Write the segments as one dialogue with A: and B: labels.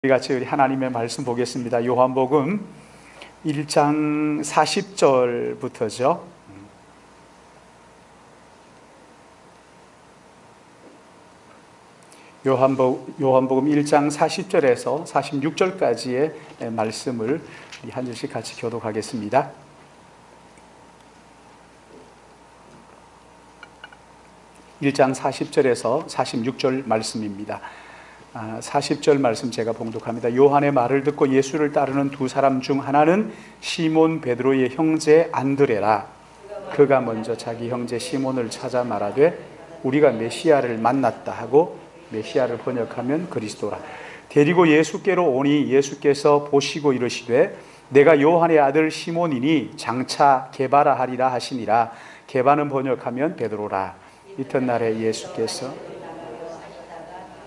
A: 같이 우리 하나님의 말씀 보겠습니다. 요한복음 1장 40절부터죠. 요한복음 1장 40절에서 46절까지의 말씀을 한 절씩 같이 교독하겠습니다. (1장 40절에서 46절) 말씀입니다. 40절 말씀 제가 봉독합니다. 요한의 말을 듣고 예수를 따르는 두 사람 중 하나는 시몬 베드로의 형제 안드레라. 그가 먼저 자기 형제 시몬을 찾아 말하되 우리가 메시아를 만났다 하고, 메시아를 번역하면 그리스도라. 데리고 예수께로 오니 예수께서 보시고 이르시되 내가 요한의 아들 시몬이니 장차 게바라 하리라 하시니라. 게바는 번역하면 베드로라. 이튿날에 예수께서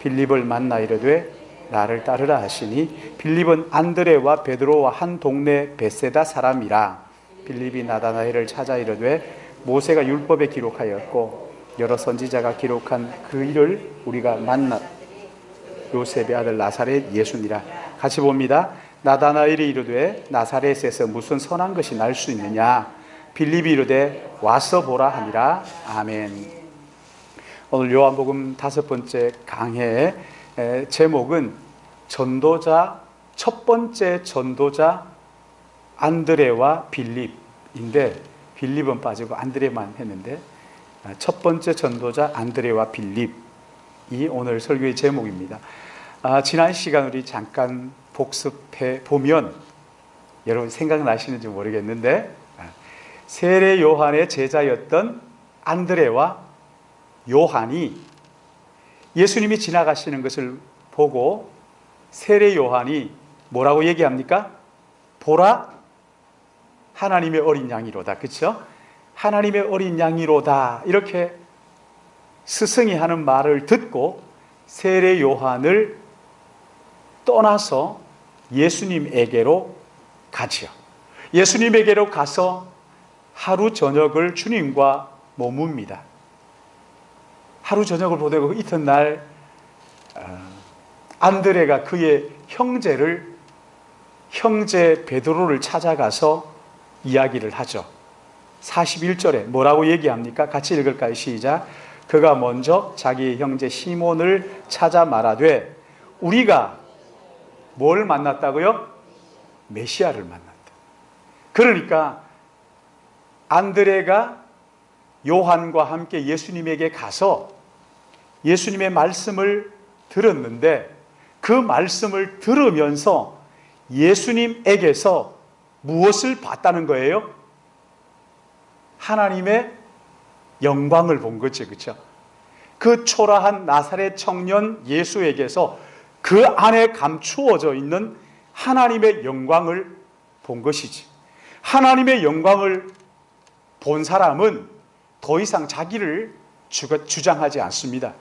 A: 빌립을 만나 이르되 나를 따르라 하시니, 빌립은 안드레와 베드로와 한 동네 베세다 사람이라. 빌립이 나다나엘을 찾아 이르되 모세가 율법에 기록하였고 여러 선지자가 기록한 그 일을 우리가 만나 요셉의 아들 나사렛 예수니라. 같이 봅니다. 나다나엘이 이르되 나사렛에서 무슨 선한 것이 날 수 있느냐. 빌립이 이르되 와서 보라 하니라. 아멘. 오늘 요한복음 5번째 강해의 제목은 전도자, 첫 번째 전도자 안드레와 빌립인데, 빌립은 빠지고 안드레만 했는데 첫 번째 전도자 안드레와 빌립이 오늘 설교의 제목입니다. 지난 시간 우리 잠깐 복습해 보면 여러분 생각나시는지 모르겠는데, 세례 요한의 제자였던 안드레와 요한이 예수님이 지나가시는 것을 보고 세례 요한이 뭐라고 얘기합니까? 보라, 하나님의 어린 양이로다. 그렇죠? 하나님의 어린 양이로다. 이렇게 스승이 하는 말을 듣고 세례 요한을 떠나서 예수님에게로 가지요. 예수님에게로 가서 하루 저녁을 주님과 머뭅니다. 하루 저녁을 보내고 이튿날 안드레가 그의 형제 베드로를 찾아가서 이야기를 하죠. 41절에 뭐라고 얘기합니까? 같이 읽을까요? 시작. 그가 먼저 자기 형제 시몬을 찾아 말하되 우리가 뭘 만났다고요? 메시아를 만났다. 그러니까 안드레가 요한과 함께 예수님에게 가서 예수님의 말씀을 들었는데, 그 말씀을 들으면서 예수님에게서 무엇을 봤다는 거예요? 하나님의 영광을 본 거죠. 그렇죠? 그 초라한 나사렛 청년 예수에게서 그 안에 감추어져 있는 하나님의 영광을 본 것이지. 하나님의 영광을 본 사람은 더 이상 자기를 주장하지 않습니다.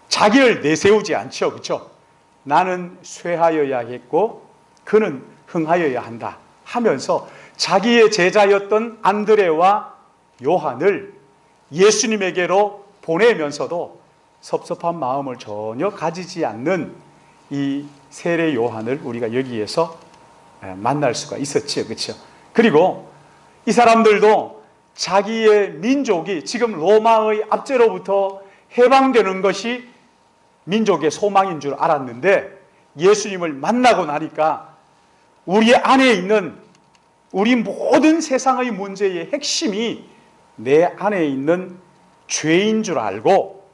A: 자기를 내세우지 않죠. 그렇죠? 나는 쇠하여야겠고 그는 흥하여야 한다 하면서 자기의 제자였던 안드레와 요한을 예수님에게로 보내면서도 섭섭한 마음을 전혀 가지지 않는 이 세례 요한을 우리가 여기에서 만날 수가 있었죠. 그렇죠? 그리고 이 사람들도 자기의 민족이 지금 로마의 압제로부터 해방되는 것이 민족의 소망인 줄 알았는데, 예수님을 만나고 나니까 우리 안에 있는 우리 모든 세상의 문제의 핵심이 내 안에 있는 죄인 줄 알고,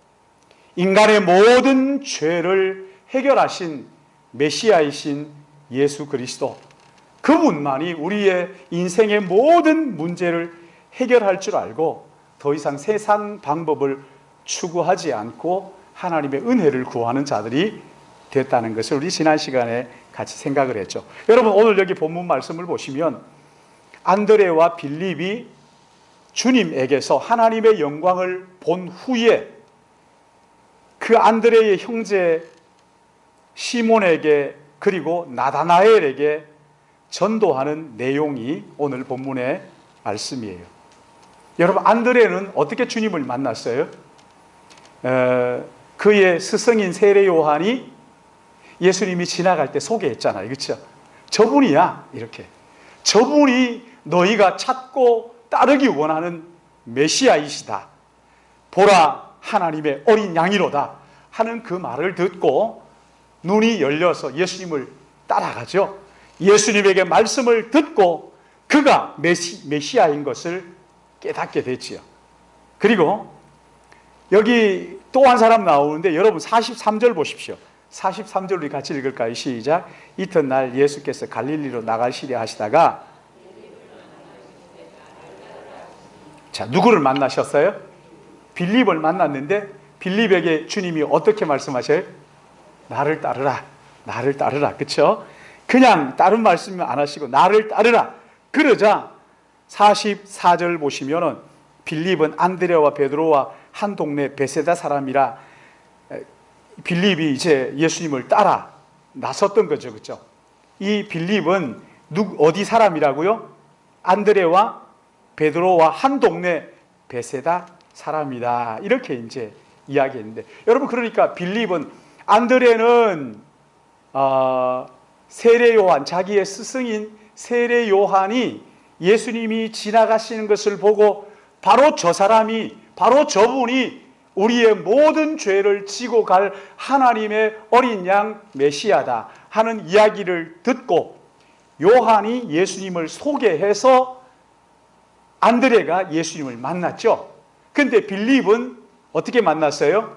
A: 인간의 모든 죄를 해결하신 메시아이신 예수 그리스도, 그분만이 우리의 인생의 모든 문제를 해결할 줄 알고 더 이상 세상 방법을 추구하지 않고 하나님의 은혜를 구하는 자들이 됐다는 것을 우리 지난 시간에 같이 생각을 했죠. 여러분, 오늘 여기 본문 말씀을 보시면 안드레와 빌립이 주님에게서 하나님의 영광을 본 후에 그 안드레의 형제 시몬에게 그리고 나다나엘에게 전도하는 내용이 오늘 본문의 말씀이에요. 여러분, 안드레는 어떻게 주님을 만났어요? 그의 스승인 세례 요한이 예수님이 지나갈 때 소개했잖아요. 그렇죠? 저분이야. 이렇게. 저분이 너희가 찾고 따르기 원하는 메시아이시다. 보라, 하나님의 어린 양이로다 하는 그 말을 듣고 눈이 열려서 예수님을 따라가죠. 예수님에게 말씀을 듣고 그가 메시아인 것을 깨닫게 됐지요. 그리고 여기 또 한 사람 나오는데 여러분 43절 보십시오. 43절 우리 같이 읽을까요? 시작. 이튿날 예수께서 갈릴리로 나가시려 하시다가, 자, 누구를 만나셨어요? 빌립을 만났는데 빌립에게 주님이 어떻게 말씀하셔요? 나를 따르라, 나를 따르라. 그렇죠? 그냥 다른 말씀 안 하시고 나를 따르라. 그러자 44절 보시면은 빌립은 안드레와 베드로와 한 동네 베세다 사람이라 빌립이 이제 예수님을 따라 나섰던 거죠. 그렇죠? 이 빌립은 어디 사람이라고요? 안드레와 베드로와 한 동네 베세다 사람이다. 이렇게 이제 이야기했는데, 여러분, 그러니까 빌립은, 안드레는 세례 요한, 자기의 스승인 세례 요한이 예수님이 지나가시는 것을 보고 바로 저 사람이, 바로 저분이 우리의 모든 죄를 지고 갈 하나님의 어린 양 메시아다 하는 이야기를 듣고 요한이 예수님을 소개해서 안드레가 예수님을 만났죠. 근데 빌립은 어떻게 만났어요?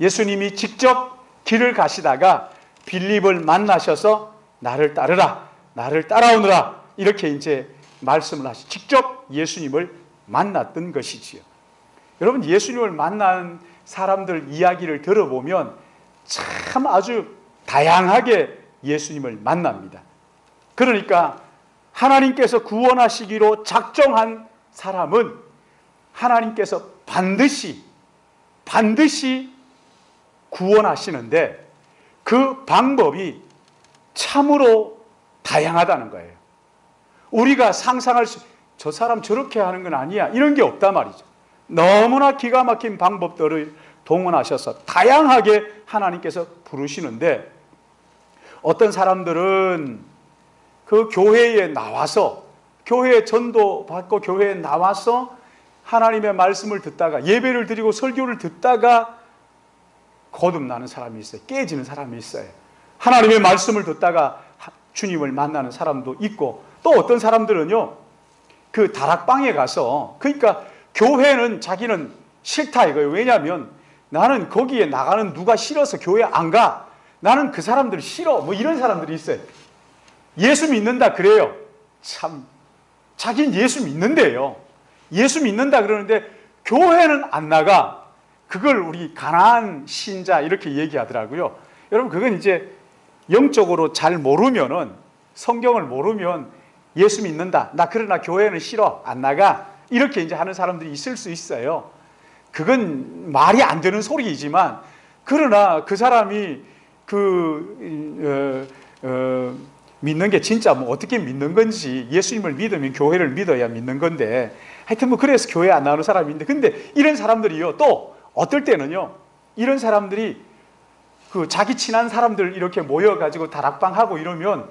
A: 예수님이 직접 길을 가시다가 빌립을 만나셔서 나를 따르라, 나를 따라오느라 이렇게 이제 말씀을 하시, 직접 예수님을 만났던 것이지요. 여러분, 예수님을 만난 사람들 이야기를 들어보면 참 아주 다양하게 예수님을 만납니다. 그러니까 하나님께서 구원하시기로 작정한 사람은 하나님께서 반드시 구원하시는데 그 방법이 참으로 다양하다는 거예요. 우리가 상상할 수, 저 사람 저렇게 하는 건 아니야, 이런 게 없단 말이죠. 너무나 기가 막힌 방법들을 동원하셔서 다양하게 하나님께서 부르시는데, 어떤 사람들은 그 교회에 나와서, 교회에 전도 받고 교회에 나와서 하나님의 말씀을 듣다가, 예배를 드리고 설교를 듣다가 거듭나는 사람이 있어요. 깨지는 사람이 있어요. 하나님의 말씀을 듣다가 주님을 만나는 사람도 있고, 또 어떤 사람들은요, 그 다락방에 가서, 그러니까 교회는 자기는 싫다 이거예요. 왜냐하면 나는 거기에 나가는 누가 싫어서 교회 안 가, 나는 그 사람들 싫어, 뭐 이런 사람들이 있어요. 예수 믿는다 그래요. 참, 자기는 예수 믿는데요, 예수 믿는다 그러는데 교회는 안 나가. 그걸 우리 가난한 신자 이렇게 얘기하더라고요. 여러분, 그건 이제 영적으로 잘 모르면은, 성경을 모르면 예수 믿는다, 나 그러나 교회는 싫어, 안 나가, 이렇게 이제 하는 사람들이 있을 수 있어요. 그건 말이 안 되는 소리이지만, 그러나 그 사람이 믿는 게 진짜 뭐 어떻게 믿는 건지, 예수님을 믿으면 교회를 믿어야 믿는 건데, 하여튼 뭐 그래서 교회 안 나오는 사람이 있는데, 근데 이런 사람들이요, 또 어떨 때는요, 이런 사람들이 그 자기 친한 사람들 이렇게 모여가지고 다락방 하고 이러면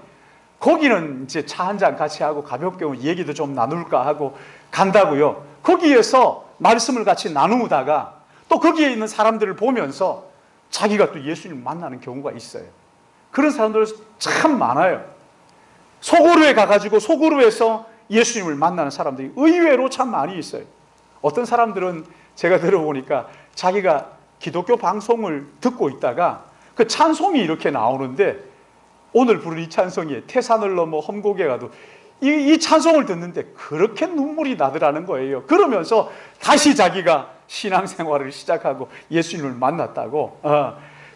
A: 거기는 이제 차 한잔 같이 하고 가볍게 얘기도 좀 나눌까 하고 간다고요. 거기에서 말씀을 같이 나누다가 또 거기에 있는 사람들을 보면서 자기가 또 예수님을 만나는 경우가 있어요. 그런 사람들 참 많아요. 소그루에 가가지고 소그루에서 예수님을 만나는 사람들이 의외로 참 많이 있어요. 어떤 사람들은 제가 들어보니까 자기가 기독교 방송을 듣고 있다가 그 찬송이 이렇게 나오는데, 오늘 부른 이 찬송이 태산을 넘어 험곡에 가도, 이 찬송을 듣는데 그렇게 눈물이 나더라는 거예요. 그러면서 다시 자기가 신앙생활을 시작하고 예수님을 만났다고.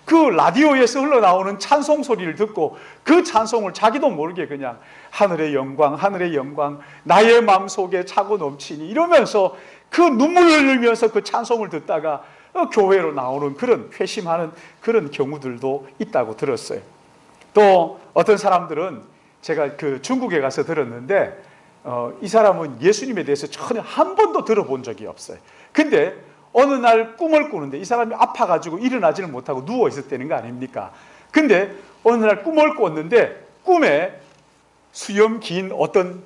A: 그 라디오에서 흘러나오는 찬송 소리를 듣고 그 찬송을 자기도 모르게 그냥 하늘의 영광, 하늘의 영광, 나의 마음속에 차고 넘치니 이러면서 그 눈물을 흘리면서 그 찬송을 듣다가 교회로 나오는 그런 회심하는 그런 경우들도 있다고 들었어요. 또 어떤 사람들은 제가 그 중국에 가서 들었는데, 이 사람은 예수님에 대해서 전혀 한 번도 들어본 적이 없어요. 근데 어느 날 꿈을 꾸는데 이 사람이 아파가지고 일어나지는 못하고 누워 있었다는 거 아닙니까? 근데 어느 날 꿈을 꿨는데 꿈에 수염 긴 어떤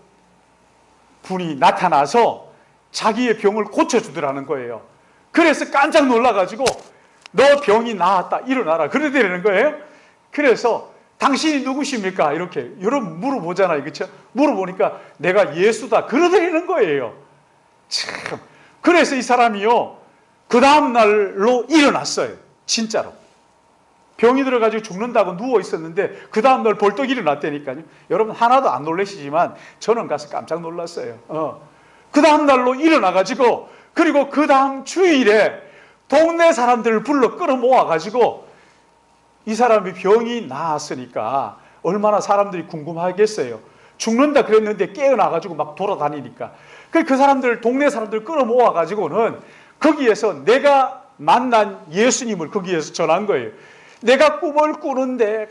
A: 분이 나타나서 자기의 병을 고쳐주더라는 거예요. 그래서 깜짝 놀라가지고 너 병이 나았다, 일어나라, 그러더라는 거예요. 그래서 당신이 누구십니까? 이렇게 여러분 물어보잖아요, 그렇죠? 물어보니까 내가 예수다, 그러더라는 거예요. 참. 그래서 이 사람이요, 그 다음 날로 일어났어요. 진짜로. 병이 들어가지고 죽는다고 누워 있었는데 그 다음 날 벌떡 일어났다니까요. 여러분 하나도 안 놀라시지만 저는 가서 깜짝 놀랐어요. 그 다음 날로 일어나가지고, 그리고 그 다음 주일에 동네 사람들을 불러 끌어모아가지고, 이 사람이 병이 나았으니까 얼마나 사람들이 궁금하겠어요. 죽는다 그랬는데 깨어나가지고 막 돌아다니니까. 그 사람들, 동네 사람들 끌어모아가지고는 거기에서 내가 만난 예수님을 거기에서 전한 거예요. 내가 꿈을 꾸는데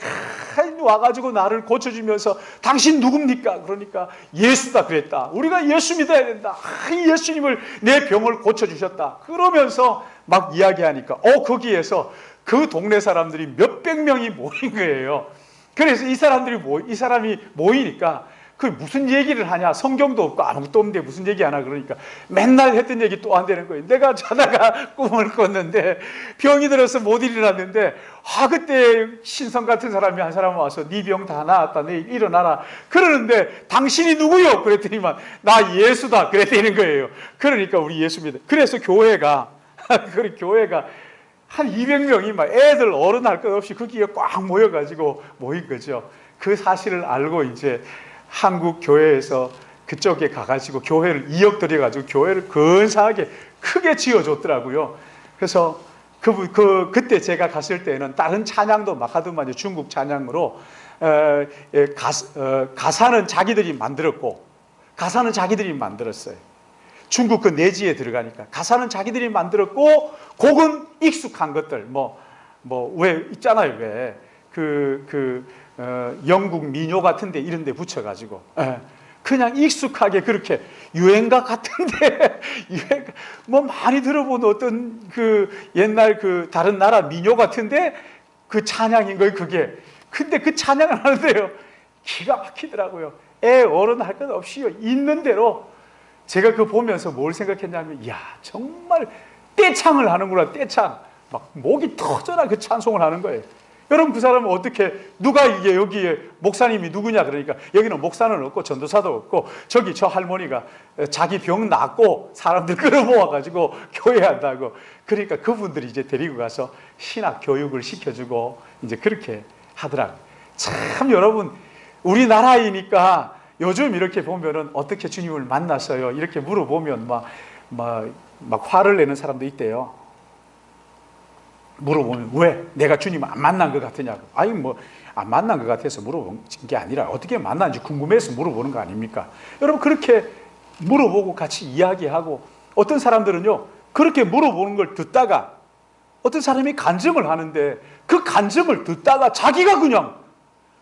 A: 와가지고 나를 고쳐주면서 당신 누굽니까? 그러니까 예수다 그랬다. 우리가 예수 믿어야 된다. 예수님을, 내 병을 고쳐주셨다. 그러면서 막 이야기하니까 거기에서 그 동네 사람들이 몇백 명이 모인 거예요. 그래서 이 사람이 모이니까 그 무슨 얘기를 하냐, 성경도 없고 아무것도 없는데 무슨 얘기 하나, 그러니까 맨날 했던 얘기 또 안 되는 거예요. 내가 자다가 꿈을 꿨는데 병이 들어서 못 일어났는데, 그때 신성 같은 사람이 한 사람 와서 네 병 다 나았다, 내일 일어나라 그러는데 당신이 누구요? 그랬더니만 나 예수다 그랬다는 거예요. 그러니까 우리 예수 믿어. 그래서 교회가 한 200명이 막 애들 어른 할 것 없이 거기에 꽉 모여가지고 모인 거죠. 그 사실을 알고 이제 한국 교회에서 그쪽에 가가지고 교회를 2억 들여가지고 교회를 근사하게 크게 지어줬더라고요. 그래서 그때 제가 갔을 때는 다른 찬양도 막 하더만요. 중국 찬양으로 가사는 자기들이 만들었고, 가사는 자기들이 만들었어요. 중국 그 내지에 들어가니까 가사는 자기들이 만들었고, 곡은 익숙한 것들, 왜 있잖아요, 왜 영국 민요 같은데 이런데 붙여가지고 그냥 익숙하게 그렇게 유행가 같은데 많이 들어본 어떤 옛날 다른 나라 민요 같은데 그 찬양인 거예요, 그게. 근데 그 찬양을 하는데요, 기가 막히더라고요. 어른 할 것 없이요, 있는 대로. 제가 보면서 뭘 생각했냐면, 이야, 정말 떼창을 하는구나, 떼창. 막 목이 터져라 그 찬송을 하는 거예요. 여러분, 그 사람은 어떻게, 누가 이게 여기에 목사님이 누구냐 그러니까, 여기는 목사는 없고 전도사도 없고, 저기 저 할머니가 자기 병 낫고 사람들 끌어모아가지고 교회한다고. 그러니까 그분들이 이제 데리고 가서 신학 교육을 시켜주고 이제 그렇게 하더라고요. 참, 여러분, 우리나라이니까 요즘 이렇게 보면은 어떻게 주님을 만났어요? 이렇게 물어보면 막 화를 내는 사람도 있대요. 물어보면 왜 내가 주님을 안 만난 것 같으냐고. 안 만난 것 같아서 물어본 게 아니라 어떻게 만났는지 궁금해서 물어보는 거 아닙니까? 여러분, 그렇게 물어보고 같이 이야기하고, 어떤 사람들은요 그렇게 물어보는 걸 듣다가 어떤 사람이 간증을 하는데 그 간증을 듣다가 자기가 그냥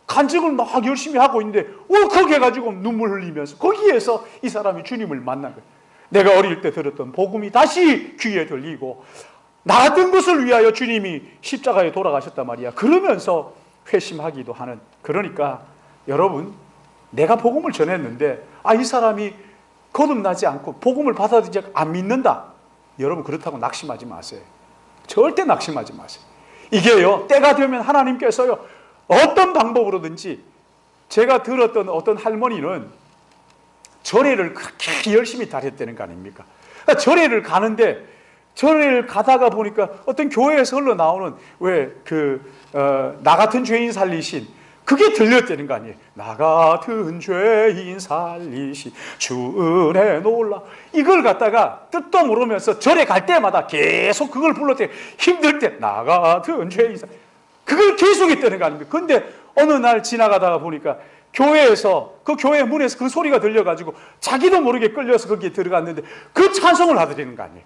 A: 간증을 막 열심히 하고 있는데 울컥 해가지고 눈물 흘리면서 거기에서 이 사람이 주님을 만난 거예요. 내가 어릴 때 들었던 복음이 다시 귀에 들리고, 나 같은 것을 위하여 주님이 십자가에 돌아가셨단 말이야. 그러면서 회심하기도 하는. 그러니까 여러분, 내가 복음을 전했는데 이 사람이 거듭나지 않고 복음을 받아들이지 안 믿는다. 여러분, 그렇다고 낙심하지 마세요. 절대 낙심하지 마세요. 이게요, 때가 되면 하나님께서요 어떤 방법으로든지, 제가 들었던 어떤 할머니는 절에를 그렇게 열심히 다녔다는 거 아닙니까? 절에를 가는데, 절에를 가다가 보니까 어떤 교회에서 흘러나오는 나 같은 죄인 살리신, 그게 들렸다는 거 아니에요. 나 같은 죄인 살리신 주 은혜 놀라. 이걸 갖다가 뜻도 모르면서 절에 갈 때마다 계속 그걸 불렀대요. 힘들 때 나 같은 죄인 살리신, 그걸 계속 했다는 거 아닙니까? 근데 어느 날 지나가다가 보니까 교회에서, 그 교회 문에서 그 소리가 들려가지고 자기도 모르게 끌려서 거기에 들어갔는데 그 찬송을 하더라는 거 아니에요.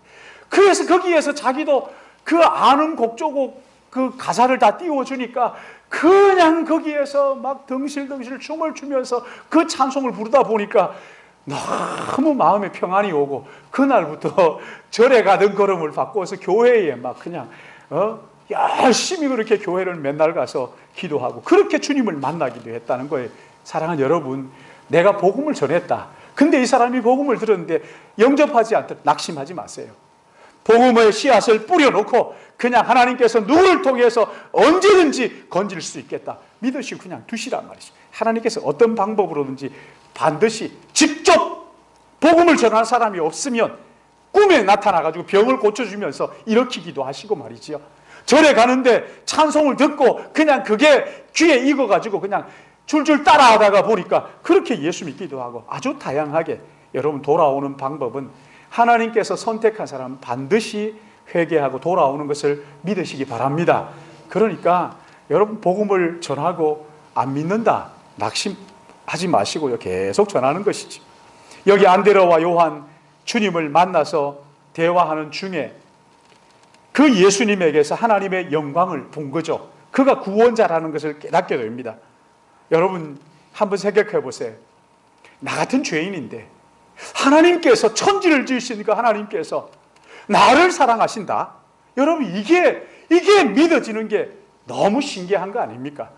A: 그래서 거기에서 자기도 그 아는 곡조곡 그 가사를 다 띄워주니까 그냥 거기에서 막 덩실덩실 춤을 추면서 그 찬송을 부르다 보니까 너무 마음에 평안이 오고, 그날부터 절에 가던 걸음을 바꿔서 교회에 막 그냥 열심히 그렇게 교회를 맨날 가서 기도하고 그렇게 주님을 만나기도 했다는 거예요. 사랑하는 여러분, 내가 복음을 전했다. 근데 이 사람이 복음을 들었는데 영접하지 않도록 낙심하지 마세요. 복음의 씨앗을 뿌려놓고 그냥 하나님께서 누구를 통해서 언제든지 건질 수 있겠다 믿으시고 그냥 두시란 말이죠. 하나님께서 어떤 방법으로든지 반드시 직접 복음을 전하는 사람이 없으면 꿈에 나타나가지고 병을 고쳐주면서 일으키기도 하시고 말이지요. 절에 가는데 찬송을 듣고 그냥 그게 귀에 익어가지고 그냥 줄줄 따라하다가 보니까 그렇게 예수 믿기도 하고 아주 다양하게 여러분 돌아오는 방법은 하나님께서 선택한 사람은 반드시 회개하고 돌아오는 것을 믿으시기 바랍니다. 그러니까 여러분 복음을 전하고 안 믿는다 낙심하지 마시고요. 계속 전하는 것이지. 여기 안드레와 요한 주님을 만나서 대화하는 중에 그 예수님에게서 하나님의 영광을 본 거죠. 그가 구원자라는 것을 깨닫게 됩니다. 여러분 한번 생각해 보세요. 나 같은 죄인인데 하나님께서 천지를 지으시니까 하나님께서 나를 사랑하신다. 여러분 이게 믿어지는 게 너무 신기한 거 아닙니까?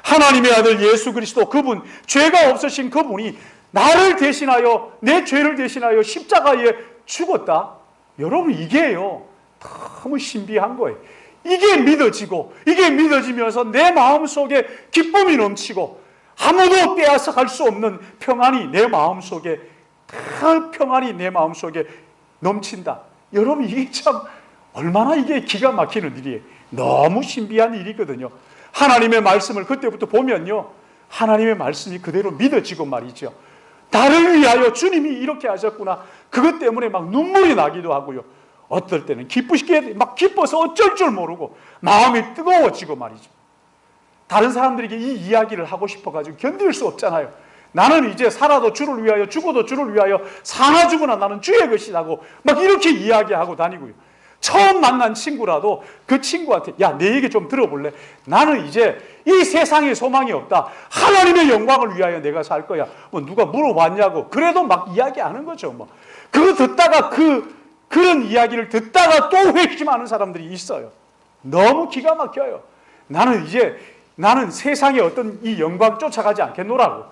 A: 하나님의 아들 예수 그리스도 그분, 죄가 없으신 그분이 나를 대신하여 내 죄를 대신하여 십자가에 죽었다. 여러분 이게요 너무 신비한 거예요. 이게 믿어지고 이게 믿어지면서 내 마음속에 기쁨이 넘치고 아무도 빼앗아갈 수 없는 평안이 내 마음속에 다 평안이 내 마음속에 넘친다. 여러분 이게 참 얼마나 이게 기가 막히는 일이에요. 너무 신비한 일이거든요. 하나님의 말씀을 그때부터 보면요 하나님의 말씀이 그대로 믿어지고 말이죠. 나를 위하여 주님이 이렇게 하셨구나. 그것 때문에 막 눈물이 나기도 하고요. 어떨 때는 기쁘시게 막 기뻐서 어쩔 줄 모르고 마음이 뜨거워지고 말이죠. 다른 사람들에게 이 이야기를 하고 싶어가지고 견딜 수 없잖아요. 나는 이제 살아도 주를 위하여 죽어도 주를 위하여 사나 죽으나 나는 주의 것이라고 막 이렇게 이야기하고 다니고요. 처음 만난 친구라도 그 친구한테 야, 내 얘기 좀 들어볼래? 나는 이제 이 세상에 소망이 없다. 하나님의 영광을 위하여 내가 살 거야. 뭐 누가 물어봤냐고. 그래도 막 이야기하는 거죠. 뭐 그거 듣다가 그런 이야기를 듣다가 또 회심하는 사람들이 있어요. 너무 기가 막혀요. 나는 세상의 어떤 이 영광 쫓아가지 않겠노라고.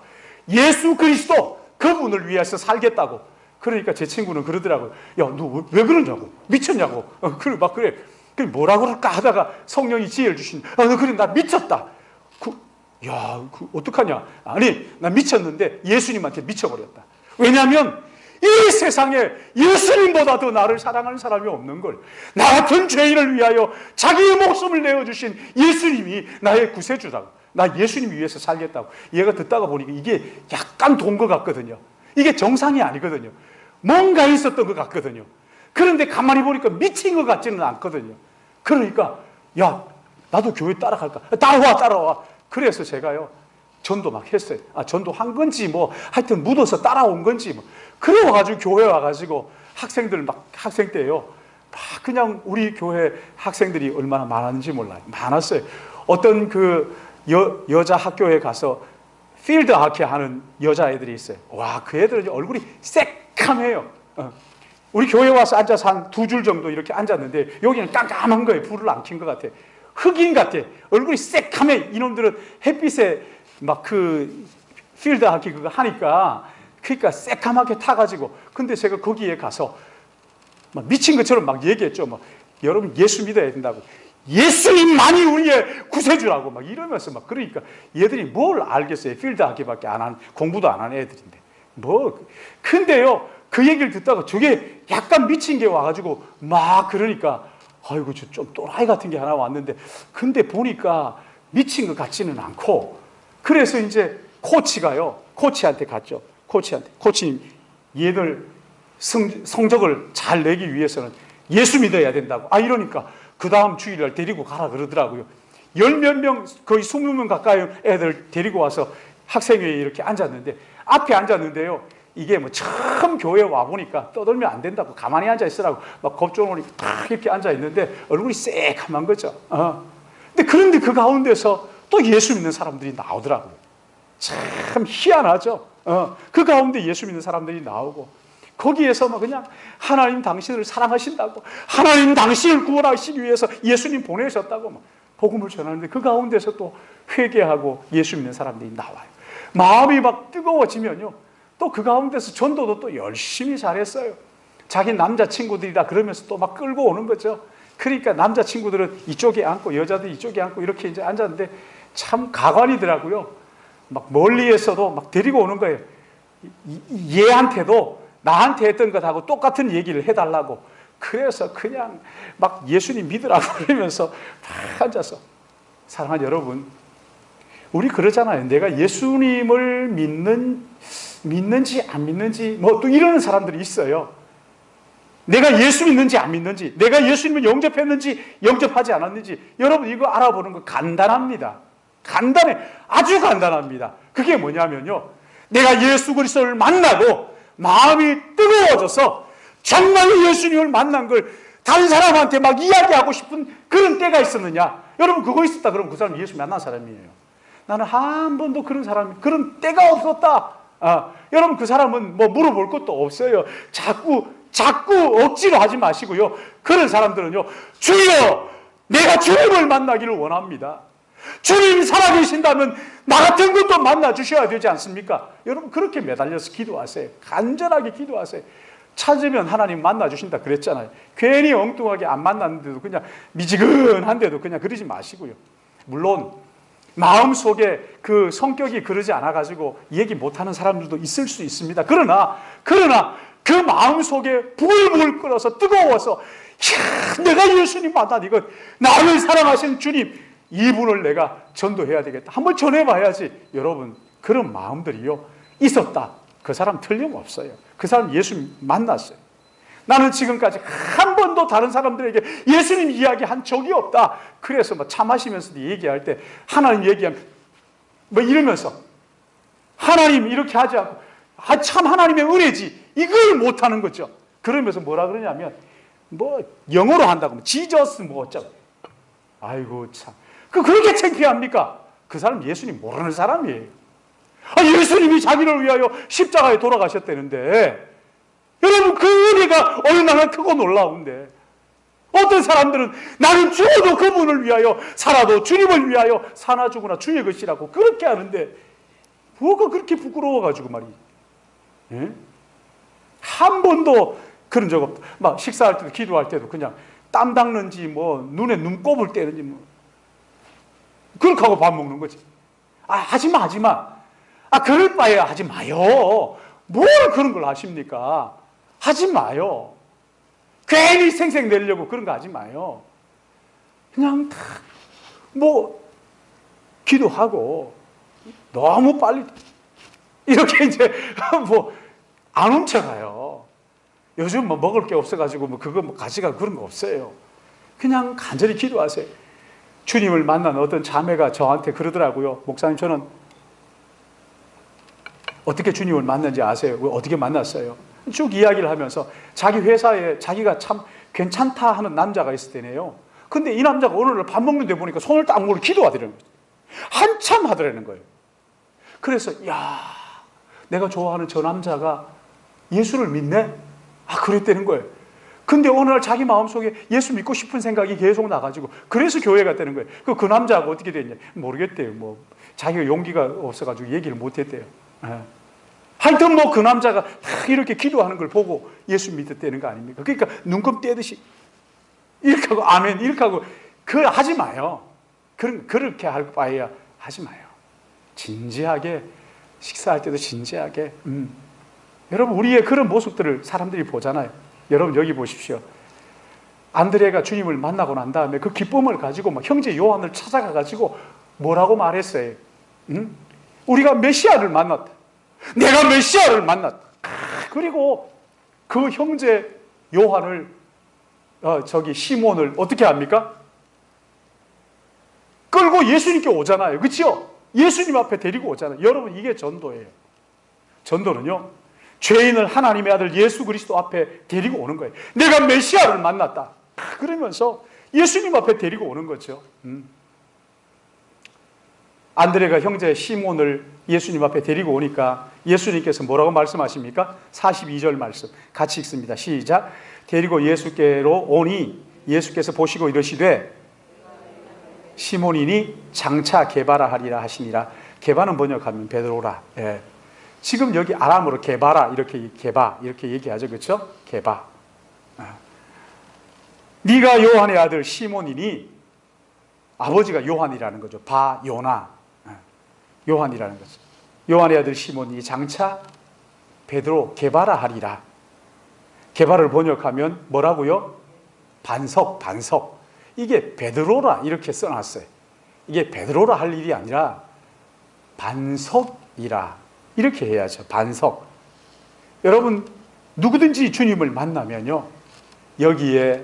A: 예수 그리스도 그분을 위해서 살겠다고. 그러니까 제 친구는 그러더라고요. 야, 너 왜 그러냐고. 미쳤냐고. 그래, 막 그래. 그래, 뭐라고 그럴까 하다가 성령이 지혜를 주신. 너 그래, 나 미쳤다. 어떡하냐. 아니, 나 미쳤는데 예수님한테 미쳐버렸다. 왜냐하면 이 세상에 예수님보다 더 나를 사랑하는 사람이 없는 걸. 나 같은 죄인을 위하여 자기의 목숨을 내어주신 예수님이 나의 구세주다고. 나 예수님 위해서 살겠다고. 얘가 듣다가 보니까 이게 약간 돈 것 같거든요. 이게 정상이 아니거든요. 뭔가 있었던 것 같거든요. 그런데 가만히 보니까 미친 것 같지는 않거든요. 그러니까 야, 나도 교회 따라갈까? 따라와. 그래서 제가요 전도 막 했어요. 전도한 건지 뭐 하여튼 묻어서 따라온 건지 뭐. 그래 와가지고 교회 와가지고 학생들 막 학생 때요 막 그냥 우리 교회 학생들이 얼마나 많았는지 몰라요. 많았어요. 어떤 그 여자 학교에 가서 필드 하키 하는 여자애들이 있어요. 와, 그 애들은 얼굴이 새카매요. 우리 교회 와서 앉아서 한 2줄 정도 이렇게 앉았는데 여기는 깜깜한 거예요. 불을 안 킨 것 같아. 흑인 같아. 얼굴이 새카매. 이놈들은 햇빛에 막 그 필드 하키 그거 하니까 그러니까 새카맣게 타가지고. 근데 제가 거기에 가서 막 미친 것처럼 막 얘기했죠. 막 여러분 예수 믿어야 된다고. 예수님만이 우리의 구세주라고 막 이러면서 막. 그러니까 얘들이 뭘 알겠어요. 필드 하기밖에 안 한, 공부도 안 한 애들인데 뭐. 근데요 그 얘기를 듣다가 저게 약간 미친 게 와가지고 막 그러니까 아이고 저 좀 또라이 같은 게 하나 왔는데 근데 보니까 미친 것 같지는 않고. 그래서 이제 코치한테 갔죠. 코치님 얘들 성적을 잘 내기 위해서는 예수 믿어야 된다고. 이러니까 그 다음 주일날 데리고 가라 그러더라고요. 10몇 명, 거의 20명 가까이 애들 데리고 와서 학생회에 이렇게 앉았는데, 앞에 앉았는데요, 이게 뭐 처음 교회 와보니까 떠들면 안 된다고 가만히 앉아있으라고 막 겁주머니 딱 이렇게 앉아있는데 얼굴이 새카만 거죠. 그런데 그 가운데서 또 예수 믿는 사람들이 나오더라고요. 참 희한하죠. 그 가운데 예수 믿는 사람들이 나오고, 거기에서 막 그냥 하나님 당신을 사랑하신다고, 하나님 당신을 구원하시기 위해서 예수님 보내셨다고 막 복음을 전하는데, 그 가운데서 또 회개하고 예수 믿는 사람들이 나와요. 마음이 막 뜨거워지면요, 또 그 가운데서 전도도 또 열심히 잘했어요. 자기 남자친구들이다 그러면서 또 막 끌고 오는 거죠. 그러니까 남자친구들은 이쪽에 앉고 여자들 이쪽에 앉고 이렇게 이제 앉았는데 참 가관이더라고요. 막 멀리에서도 막 데리고 오는 거예요. 얘한테도 나한테 했던 것하고 똑같은 얘기를 해달라고. 그래서 그냥 막 예수님 믿으라고 그러면서 막 앉아서. 사랑하는 여러분, 우리 그러잖아요. 내가 예수님을 믿는지 안 믿는지 뭐 또 이러는 사람들이 있어요. 내가 예수 믿는지 안 믿는지, 내가 예수님을 영접했는지 영접하지 않았는지, 여러분 이거 알아보는 거 간단합니다. 간단해. 아주 간단합니다. 그게 뭐냐면요, 내가 예수 그리스도를 만나고 마음이 뜨거워져서 정말 예수님을 만난 걸 다른 사람한테 막 이야기하고 싶은 그런 때가 있었느냐? 여러분 그거 있었다 그러면 그 사람 예수 만난 사람이에요. 나는 한 번도 그런 때가 없었다. 여러분 그 사람은 뭐 물어볼 것도 없어요. 자꾸 억지로 하지 마시고요. 그런 사람들은요, 주여 내가 주님을 만나기를 원합니다. 주님이 살아계신다면 나 같은 것도 만나 주셔야 되지 않습니까? 여러분 그렇게 매달려서 기도하세요. 간절하게 기도하세요. 찾으면 하나님 만나 주신다 그랬잖아요. 괜히 엉뚱하게 안 만났는데도 그냥 미지근한데도 그냥 그러지 마시고요. 물론 마음속에 그 성격이 그러지 않아가지고 얘기 못하는 사람들도 있을 수 있습니다. 그러나 그 마음속에 부글부글 끓어서 뜨거워서 내가 예수님 만난 이것, 나를 사랑하신 주님 이분을 내가 전도해야 되겠다, 한번 전해봐야지. 여러분 그런 마음들이요 있었다, 그 사람 틀림없어요. 그 사람 예수 만났어요. 나는 지금까지 한 번도 다른 사람들에게 예수님 이야기한 적이 없다. 그래서 뭐 차 마시면서도 얘기할 때 하나님 얘기하면 뭐 이러면서 하나님 이렇게 하지 않고 참 하나님의 은혜지 이걸 못하는 거죠. 그러면서 뭐라 그러냐면 뭐 영어로 한다고 지저스 뭐 어쩌고. 아이고 참 그렇게 창피합니까? 그 사람 예수님 모르는 사람이에요. 예수님이 자기를 위하여 십자가에 돌아가셨다는데, 여러분 그 은혜가 얼마나 크고 놀라운데, 어떤 사람들은 나는 죽어도 그분을 위하여 살아도 주님을 위하여 사나 죽으나 주의 것이라고 그렇게 하는데, 뭐가 그렇게 부끄러워가지고 말이지. 예? 한 번도 그런 적 없다. 막 식사할 때도 기도할 때도 그냥 땀 닦는지 뭐 눈에 눈곱을 떼는지 뭐 그렇게 하고 밥 먹는 거지. 하지마 그럴 바에 하지 마요. 뭘 그런 걸 하십니까? 하지 마요. 괜히 생색 내려고 그런 거 하지 마요. 그냥 다 뭐 기도하고 너무 빨리 이렇게 이제 뭐 안 훔쳐가요. 요즘 뭐 먹을 게 없어가지고 뭐 그거 뭐 가져가 그런 거 없어요. 그냥 간절히 기도하세요. 주님을 만난 어떤 자매가 저한테 그러더라고요. 목사님 저는 어떻게 주님을 만났는지 아세요? 어떻게 만났어요? 쭉 이야기를 하면서 자기 회사에 자기가 참 괜찮다 하는 남자가 있을 때네요. 근데 이 남자가 어느 날 밥 먹는데 보니까 손을 딱 모으고 기도하더라는 거예요. 한참 하더라는 거예요. 그래서 내가 좋아하는 저 남자가 예수를 믿네? 그랬다는 거예요. 근데 어느 날 자기 마음속에 예수 믿고 싶은 생각이 계속 나가지고 그래서 교회 갔다는 거예요. 그 남자하고 어떻게 됐냐? 모르겠대요. 뭐 자기가 용기가 없어가지고 얘기를 못했대요. 하여튼 뭐 그 남자가 딱 이렇게 기도하는 걸 보고 예수 믿었다는 거 아닙니까? 그러니까 눈금 떼듯이 이렇게 하고 아멘 이렇게 하고 그걸 하지 마요. 그렇게 할 바에야 하지 마요. 진지하게 식사할 때도 진지하게. 여러분 우리의 그런 모습들을 사람들이 보잖아요. 여러분 여기 보십시오. 안드레가 주님을 만나고 난 다음에 그 기쁨을 가지고 막 형제 요한을 찾아가 가지고 뭐라고 말했어요? 우리가 메시아를 만났다. 내가 메시아를 만났다. 그리고 그 형제 요한을 시몬을 어떻게 합니까? 끌고 예수님께 오잖아요. 그렇죠? 예수님 앞에 데리고 오잖아요. 여러분 이게 전도예요. 전도는요 죄인을 하나님의 아들 예수 그리스도 앞에 데리고 오는 거예요. 내가 메시아를 만났다. 그러면서 예수님 앞에 데리고 오는 거죠. 안드레가 형제 시몬을 예수님 앞에 데리고 오니까 예수님께서 뭐라고 말씀하십니까? 42절 말씀 같이 읽습니다. 시작. 데리고 예수께로 오니 예수께서 보시고 이르시되 시몬이니 장차 게바라 하리라 하시니라. 게바는 번역하면 베드로라. 예. 지금 여기 아람어로 게바라 이렇게 게바 이렇게 얘기하죠, 그렇죠? 게바. 네가 요한의 아들 시몬이니, 아버지가 요한이라는 거죠. 바 요나 요한이라는 거죠. 요한의 아들 시몬이 장차 베드로 게바라 하리라. 게바를 번역하면 뭐라고요? 반석. 이게 베드로라 이렇게 써놨어요. 이게 베드로라 할 일이 아니라 반석이라 이렇게 해야죠. 반석. 여러분, 누구든지 주님을 만나면요, 여기에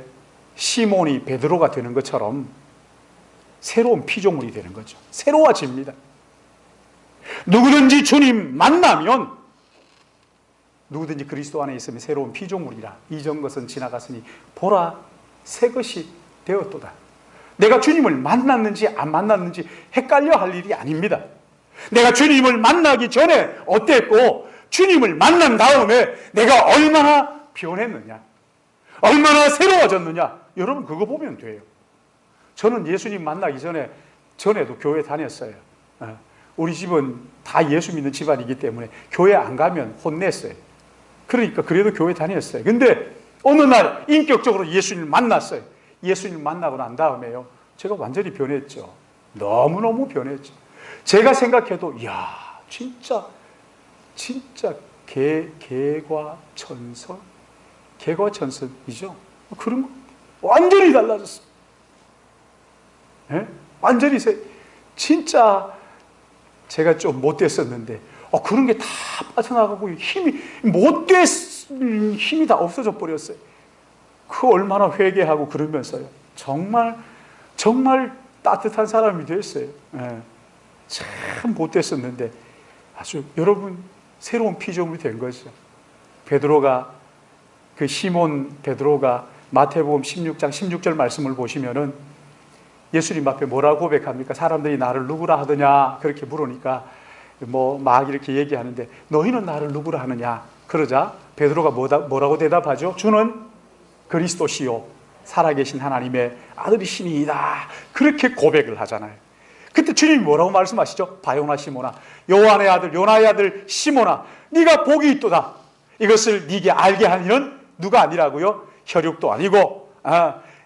A: 시몬이 베드로가 되는 것처럼 새로운 피조물이 되는 거죠. 새로워집니다. 누구든지 주님 만나면, 누구든지 그리스도 안에 있으면 새로운 피조물이라. 이전 것은 지나갔으니 보라 새 것이 되었도다. 내가 주님을 만났는지 안 만났는지 헷갈려 할 일이 아닙니다. 내가 주님을 만나기 전에 어땠고 주님을 만난 다음에 내가 얼마나 변했느냐, 얼마나 새로워졌느냐, 여러분 그거 보면 돼요. 저는 예수님 만나기 전에도 교회 다녔어요. 우리 집은 다 예수 믿는 집안이기 때문에 교회 안 가면 혼냈어요. 그러니까 그래도 교회 다녔어요. 근데 어느 날 인격적으로 예수님을 만났어요. 예수님을 만나고 난 다음에요, 제가 완전히 변했죠. 너무너무 변했죠. 제가 생각해도 이야, 진짜 개과천선이죠. 그런 거 완전히 달라졌어요. 네? 완전히 진짜 제가 좀 못됐었는데 그런 게 다 빠져나가고 힘이 다 없어져 버렸어요. 그 얼마나 회개하고 그러면서요, 정말 따뜻한 사람이 됐어요. 네. 참 못됐었는데 아주 여러분 새로운 피조물이 된 거죠. 시몬 베드로가 마태복음 16장 16절 말씀을 보시면은 예수님 앞에 뭐라고 고백합니까? 사람들이 나를 누구라 하더냐 그렇게 물으니까 막 이렇게 얘기하는데, 너희는 나를 누구라 하느냐 그러자 베드로가 뭐라고 대답하죠? 주는 그리스도시요 살아계신 하나님의 아들이시니이다. 그렇게 고백을 하잖아요. 그때 주님이 뭐라고 말씀하시죠? 바요나 시몬아, 요한의 아들 요나의 아들 시몬아, 네가 복이 있도다. 이것을 네게 알게 한 이는 누가 아니라고요? 혈육도 아니고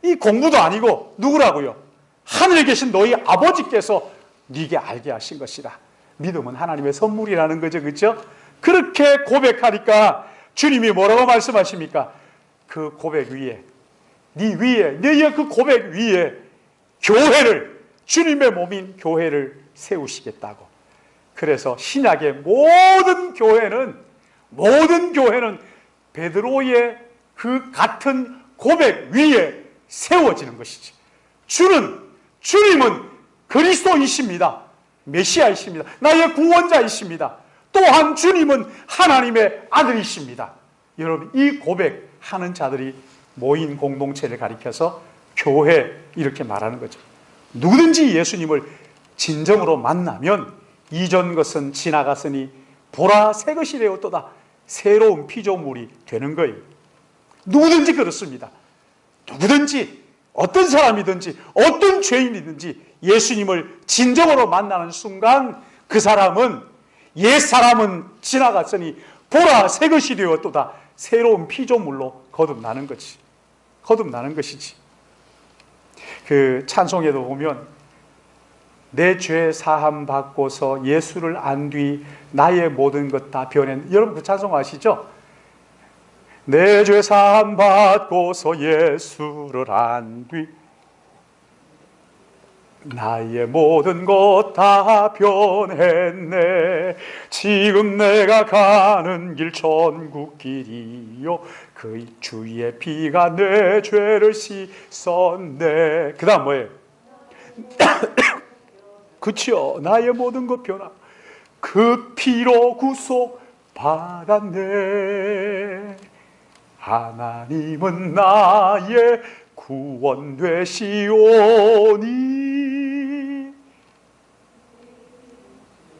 A: 이 공부도 아니고 누구라고요? 하늘에 계신 너희 아버지께서 네게 알게 하신 것이다. 믿음은 하나님의 선물이라는 거죠, 그렇죠? 그렇게 고백하니까 주님이 뭐라고 말씀하십니까? 그 고백 위에, 너희의 그 고백 위에 교회를, 주님의 몸인 교회를 세우시겠다고. 그래서 신약의 모든 교회는 베드로의 그 같은 고백 위에 세워지는 것이지. 주님은 그리스도이십니다. 메시아이십니다. 나의 구원자이십니다. 또한 주님은 하나님의 아들이십니다. 여러분, 이 고백하는 자들이 모인 공동체를 가리켜서 교회 이렇게 말하는 거죠. 누구든지 예수님을 진정으로 만나면 이전 것은 지나갔으니 보라 새 것이 되었도다. 새로운 피조물이 되는 거예요. 누구든지 그렇습니다. 누구든지, 어떤 사람이든지 어떤 죄인이든지 예수님을 진정으로 만나는 순간 그 사람은, 옛사람은 지나갔으니 보라 새 것이 되었도다. 새로운 피조물로 거듭나는 것이지. 그 찬송에도 보면 내 죄 사함 받고서 예수를 안 뒤 나의 모든 것 다 변했. 여러분 그 찬송 아시죠? 내 죄 사함 받고서 예수를 안 뒤 나의 모든 것 다 변했네. 지금 내가 가는 길 천국 길이요 그 주의 피가 내 죄를 씻었네. 그 다음 뭐예요? 그쵸, 나의 모든 것 변화, 그 피로 구속 받았네. 하나님은 나의 구원 되시오니.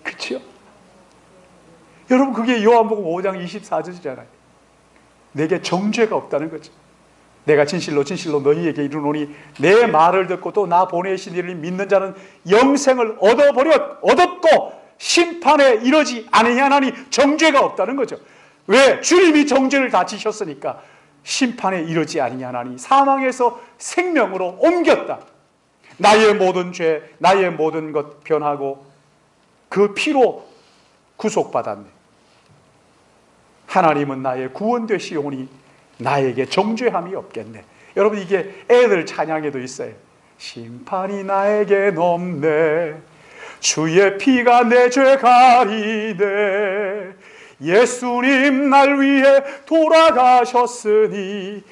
A: 그쵸? 여러분, 그게 요한복음 5장 24절이잖아요. 내게 정죄가 없다는 거죠. 내가 진실로 진실로 너희에게 이르노니 내 말을 듣고 또 나 보내신 이를 믿는 자는 영생을 얻었고 심판에 이르지 아니하나니 정죄가 없다는 거죠. 왜? 주님이 정죄를 다 지셨으니까 심판에 이르지 아니하나니 사망에서 생명으로 옮겼다. 나의 모든 죄, 나의 모든 것 변하고 그 피로 구속받았네. 하나님은 나의 구원 되시오니 나에게 정죄함이 없겠네. 여러분, 이게 애들 찬양에도 있어요. 심판이 나에게 넘네, 주의 피가 내 죄 가리네, 예수님 날 위해 돌아가셨으니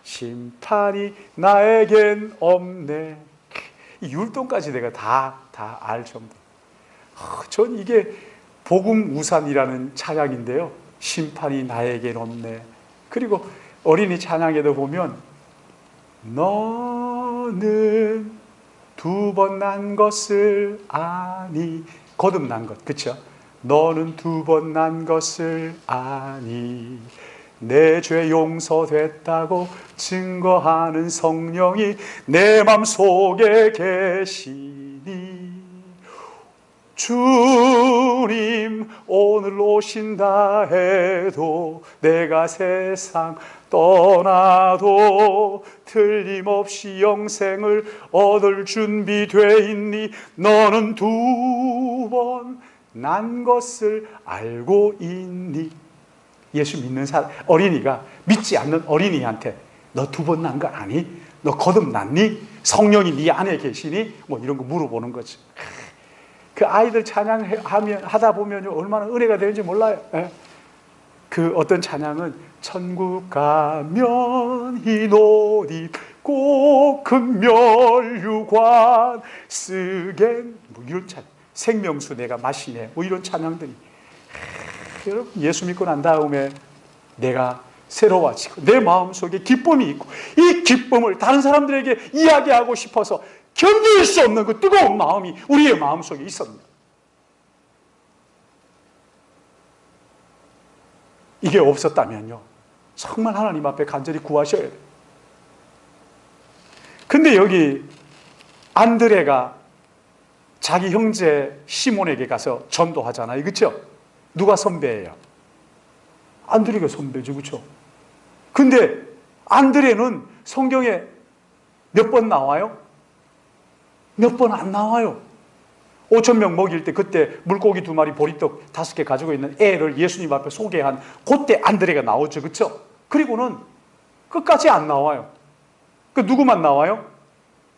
A: 심판이 나에겐 없네. 이 율동까지 내가 다 알 정도. 전 이게 복음 우산이라는 찬양인데요, 심판이 나에겐 없네. 그리고 어린이 찬양에도 보면 너는 두 번 난 것을 아니, 거듭난 것, 그렇죠? 너는 두 번 난 것을 아니, 내 죄 용서됐다고 증거하는 성령이 내 맘속에 계시니, 주님 오늘 오신다 해도 내가 세상 떠나도 틀림없이 영생을 얻을 준비돼 있니, 너는 두 번 난 것을 알고 있니. 예수 믿는 어린이가 믿지 않는 어린이한테 너 두 번 난 거 아니? 너 거듭났니? 성령이 네 안에 계시니? 뭐 이런 거 물어보는 거지. 그 아이들 찬양하다 보면 얼마나 은혜가 되는지 몰라요. 그 어떤 찬양은 천국 가면 흰 옷 입고 금멸류관 쓰겐, 뭐 이런 찬양, 생명수 내가 마시네, 뭐 이런 찬양들이. 여러분, 예수 믿고 난 다음에 내가 새로워지고 내 마음속에 기쁨이 있고 이 기쁨을 다른 사람들에게 이야기하고 싶어서 견딜 수 없는 그 뜨거운 마음이 우리의 마음속에 있었습니다. 이게 없었다면요, 정말 하나님 앞에 간절히 구하셔야 돼요. 근데 여기 안드레가 자기 형제 시몬에게 가서 전도하잖아요, 그렇죠? 누가 선배예요? 안드레가 선배죠, 그렇죠? 근데 안드레는 성경에 몇 번 나와요? 몇 번 안 나와요. 5,000명 먹일 때 그때 물고기 2마리 보리떡 5개 가지고 있는 애를 예수님 앞에 소개한 그때 안드레가 나오죠, 그렇죠? 그리고는 끝까지 안 나와요. 그 누구만 나와요?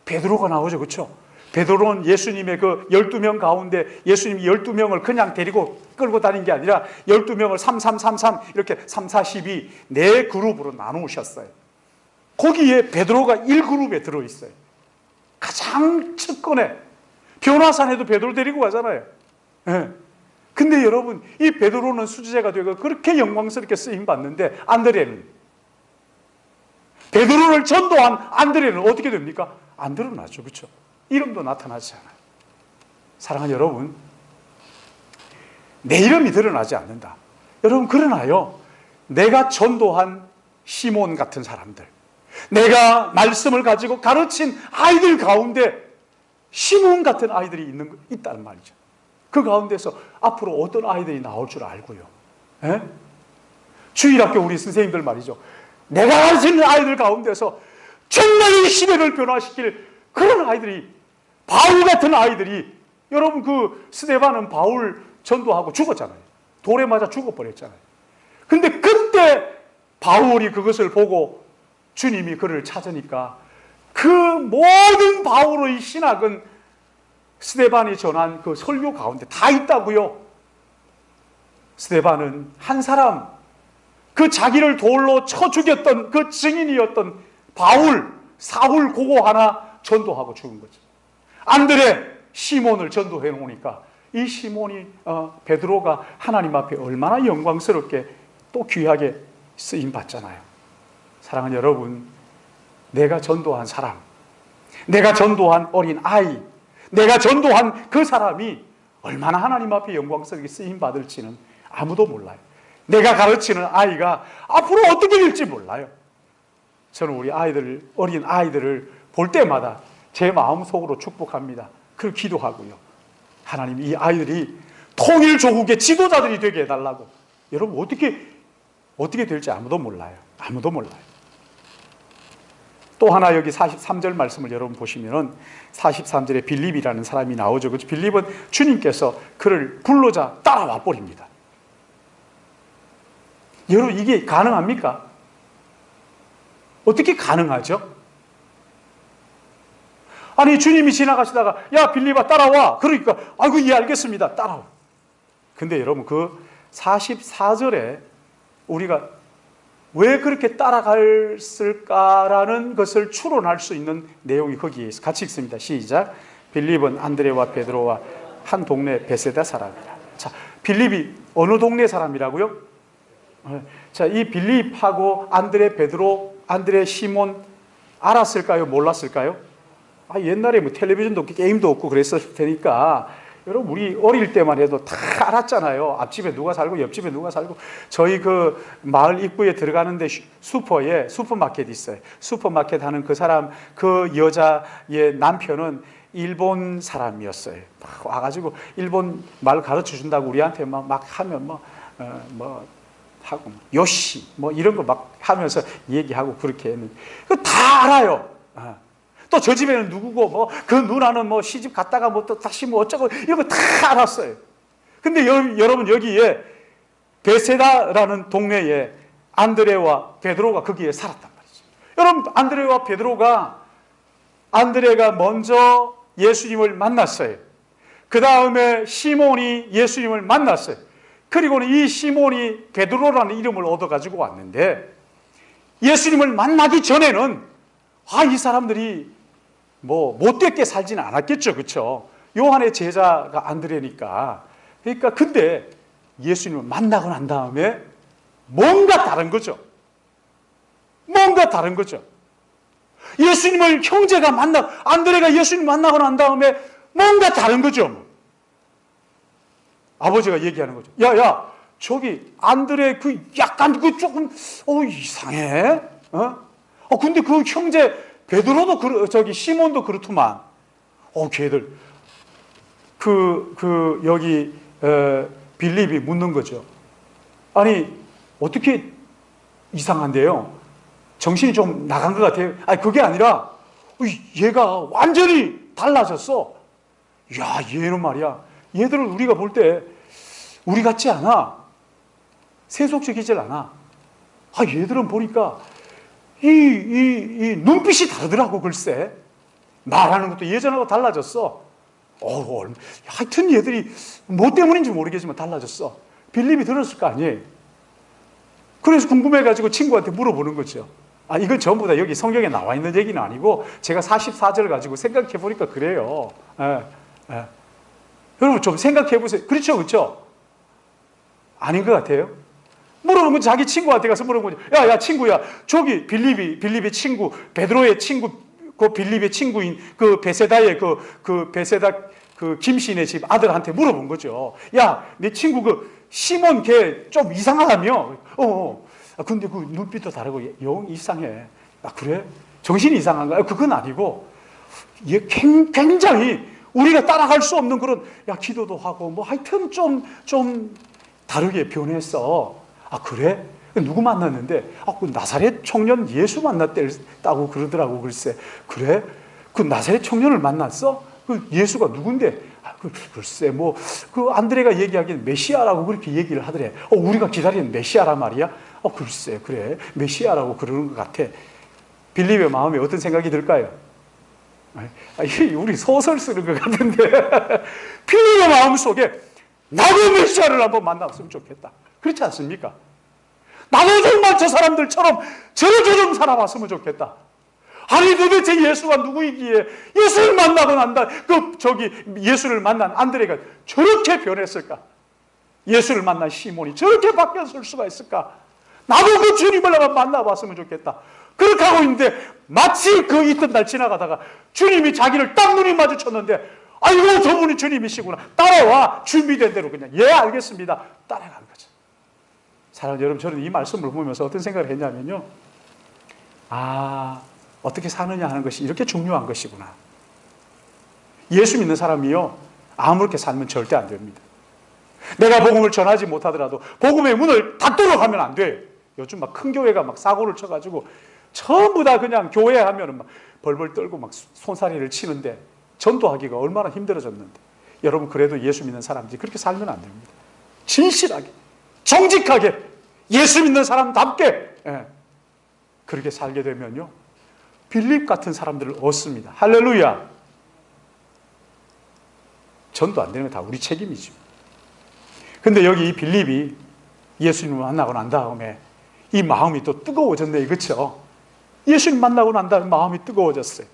A: 베드로가 나오죠, 그렇죠? 베드로는 예수님의 그 12명 가운데 예수님이 12명을 그냥 데리고 끌고 다닌 게 아니라 12명을 3, 3, 3, 3 이렇게 3, 4, 12 네 그룹으로 나누셨어요. 거기에 베드로가 1그룹에 들어있어요. 가장 측근에, 변화산에도 베드로 데리고 가잖아요. 네. 근데 여러분, 이 베드로는 수제자가 되고 그렇게 영광스럽게 쓰임받는데 안드레는, 베드로를 전도한 안드레는 어떻게 됩니까? 안 드러나죠, 그렇죠? 이름도 나타나지 않아요. 사랑하는 여러분, 내 이름이 드러나지 않는다. 여러분, 그러나요, 내가 전도한 시몬 같은 사람들, 내가 말씀을 가지고 가르친 아이들 가운데 시몬 같은 아이들이 있다는 말이죠. 그 가운데서 앞으로 어떤 아이들이 나올 줄 알고요. 에? 주일학교 우리 선생님들 말이죠, 내가 가르치는 아이들 가운데서 정말 이 시대를 변화시킬 그런 아이들이, 바울 같은 아이들이, 여러분 그 스데반은 바울 전도하고 죽었잖아요. 돌에 맞아 죽어버렸잖아요. 근데 그때 바울이 그것을 보고 주님이 그를 찾으니까 그 모든 바울의 신학은 스데반이 전한 그 설교 가운데 다 있다고요. 스데반은 한 사람, 그 자기를 돌로 쳐 죽였던 그 증인이었던 사울 그거 하나 전도하고 죽은 거죠. 안드레, 시몬을 전도해 놓으니까 이 시몬이 베드로가 하나님 앞에 얼마나 영광스럽게 또 귀하게 쓰임 받잖아요. 사랑하는 여러분, 내가 전도한 사람, 내가 전도한 어린 아이, 내가 전도한 그 사람이 얼마나 하나님 앞에 영광스럽게 쓰임 받을지는 아무도 몰라요. 내가 가르치는 아이가 앞으로 어떻게 될지 몰라요. 저는 우리 아이들, 어린 아이들을 볼 때마다 제 마음속으로 축복합니다. 그걸 기도하고요. 하나님, 이 아이들이 통일 조국의 지도자들이 되게 해달라고. 여러분, 어떻게 될지 아무도 몰라요. 아무도 몰라요. 또 하나 여기 43절 말씀을 여러분 보시면은 43절에 빌립이라는 사람이 나오죠. 그렇죠? 빌립은 주님께서 그를 불러자 따라와 버립니다. 여러분, 이게 가능합니까? 어떻게 가능하죠? 아니, 주님이 지나가시다가 야, 빌립아 따라와. 그러니까 아이고, 예, 알겠습니다. 따라와. 근데 여러분, 그 44절에 우리가 왜 그렇게 따라갔을까라는 것을 추론할 수 있는 내용이 거기에 있어. 같이 읽습니다. 시작. 빌립은 안드레와 베드로와 한 동네 베세다 사람이라. 자, 빌립이 어느 동네 사람이라고요? 자, 이 빌립하고 안드레, 베드로, 안드레, 시몬 알았을까요? 몰랐을까요? 옛날에 뭐 텔레비전도 없고 게임도 없고 그랬을 테니까 여러분, 우리 어릴 때만 해도 다 알았잖아요. 앞집에 누가 살고 옆집에 누가 살고. 저희 그 마을 입구에 들어가는데 슈퍼마켓이 있어요. 슈퍼마켓 하는 그 사람, 그 여자의 남편은 일본 사람이었어요. 막 와가지고 일본 말 가르쳐 준다고 우리한테 막 하면 하고 요시 이런 거 막 하면서 얘기하고 그렇게 했는데 그거 다 알아요. 또 저 집에는 누구고 그 누나는 시집 갔다가 또 다시 어쩌고 이런 거 다 알았어요. 근데 여러분, 여기에 베세다라는 동네에 안드레와 베드로가 거기에 살았단 말이죠. 여러분, 안드레와 베드로가 안드레가 먼저 예수님을 만났어요. 그 다음에 시몬이 예수님을 만났어요. 그리고는 이 시몬이 베드로라는 이름을 얻어가지고 왔는데 예수님을 만나기 전에는 이 사람들이 못되게 살지는 않았겠죠. 그렇죠? 요한의 제자가 안드레니까. 그러니까 근데 예수님을 만나고 난 다음에 뭔가 다른 거죠. 뭔가 다른 거죠. 예수님을 형제가 안드레가 예수님 만나고 난 다음에 뭔가 다른 거죠. 아버지가 얘기하는 거죠. 야, 저기 안드레 약간 조금 이상해. 근데 그 형제 베드로도 시몬도 그렇더만. 걔들 여기 빌립이 묻는 거죠. 아니, 어떻게 이상한데요? 정신이 좀 나간 것 같아요. 그게 아니라 얘가 완전히 달라졌어. 야, 얘는 말이야. 얘들을 우리가 볼 때 우리 같지 않아. 세속적이질 않아. 얘들은 보니까 이 눈빛이 다르더라고. 글쎄, 말하는 것도 예전하고 달라졌어. 하여튼 얘들이 뭐 때문인지 모르겠지만 달라졌어. 빌립이 들었을 거 아니에요. 그래서 궁금해가지고 친구한테 물어보는 거죠. 이건 전부 다 여기 성경에 나와 있는 얘기는 아니고 제가 44절 가지고 생각해 보니까 그래요. 여러분, 좀 생각해 보세요. 그렇죠? 아닌 것 같아요. 물어보면 자기 친구한테 가서 물어보죠. 야, 친구야, 저기 빌립의 친구, 베드로의 친구, 그 빌립의 친구인 그 베세다의 그 베세다 그 김씨네 집 아들한테 물어본 거죠. 야, 내 친구 시몬 걔 좀 이상하다며. 근데 그 눈빛도 다르고 영 이상해. 그래? 정신이 이상한가? 그건 아니고 얘 굉장히 우리가 따라갈 수 없는 그런 기도도 하고 하여튼 좀 다르게 변했어. 그래? 누구 만났는데? 그 나사렛 청년 예수 만났다고 그러더라고. 글쎄. 그래? 그 나사렛 청년을 만났어? 그 예수가 누군데? 글쎄, 그 안드레가 얘기하기는 메시아라고 그렇게 얘기를 하더래. 우리가 기다리는 메시아란 말이야? 글쎄, 그래. 메시아라고 그러는 것 같아. 빌립의 마음에 어떤 생각이 들까요? 우리 소설 쓰는 것 같은데. 빌립의 마음 속에 나도 메시아를 한번 만났으면 좋겠다. 그렇지 않습니까? 나도 정말 저 사람들처럼 저처럼 살아봤으면 좋겠다. 도대체 예수가 누구이기에 예수를 만나고 난다. 예수를 만난 안드레가 저렇게 변했을까? 예수를 만난 시몬이 저렇게 바뀌었을 수가 있을까? 나도 그 주님을 한번 만나봤으면 좋겠다. 그렇게 하고 있는데 마치 그 이튿날 지나가다가 주님이 자기를 딱 눈이 마주쳤는데 아이고 저분이 주님이시구나. 따라와. 준비된 대로 그냥 예 알겠습니다. 따라간 거죠. 사랑하는 여러분, 저는 이 말씀을 보면서 어떤 생각을 했냐면요. 아, 어떻게 사느냐 하는 것이 이렇게 중요한 것이구나. 예수 믿는 사람이요, 아무렇게 살면 절대 안 됩니다. 내가 복음을 전하지 못하더라도 복음의 문을 닫도록 하면 안 돼요. 요즘 막 큰 교회가 막 사고를 쳐가지고 전부 다 그냥 교회 하면은 막 벌벌 떨고 막 손사래를 치는데 전도하기가 얼마나 힘들어졌는데, 여러분 그래도 예수 믿는 사람들이 그렇게 살면 안 됩니다. 진실하게, 정직하게, 예수 믿는 사람답게 그렇게 살게 되면요, 빌립 같은 사람들을 얻습니다. 할렐루야. 전도 안 되는 건 다 우리 책임이죠. 근데 여기 이 빌립이 예수님을 만나고 난 다음에 이 마음이 또 뜨거워졌네, 그렇죠? 예수님 만나고 난 다음에 마음이 뜨거워졌어요.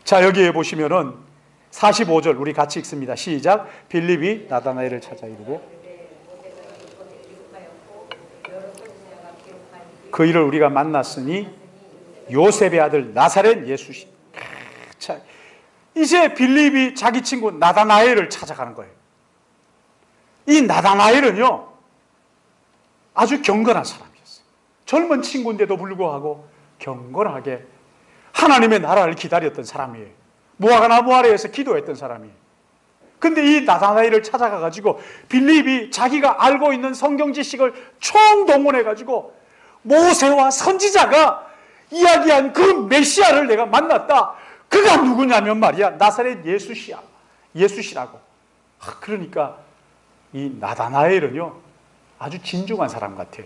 A: 자, 여기에 보시면은 45절 우리 같이 읽습니다. 시작. 빌립이 나다나엘을 찾아 이르되 그 일을 우리가 만났으니 요셉의 아들 나사렛 예수시. 자, 이제 빌립이 자기 친구 나다나엘을 찾아가는 거예요. 이 나다나엘은요, 아주 경건한 사람이었어요. 젊은 친구인데도 불구하고 경건하게 하나님의 나라를 기다렸던 사람이에요. 무화과 나무 아래에서 기도했던 사람이에요. 근데 이 나다나엘을 찾아가 가지고 빌립이 자기가 알고 있는 성경 지식을 총동원해 가지고 모세와 선지자가 이야기한 그 메시아를 내가 만났다. 그가 누구냐면 말이야, 나사렛 예수시야. 예수시라고. 그러니까 이 나다나엘은요, 아주 진중한 사람 같아요.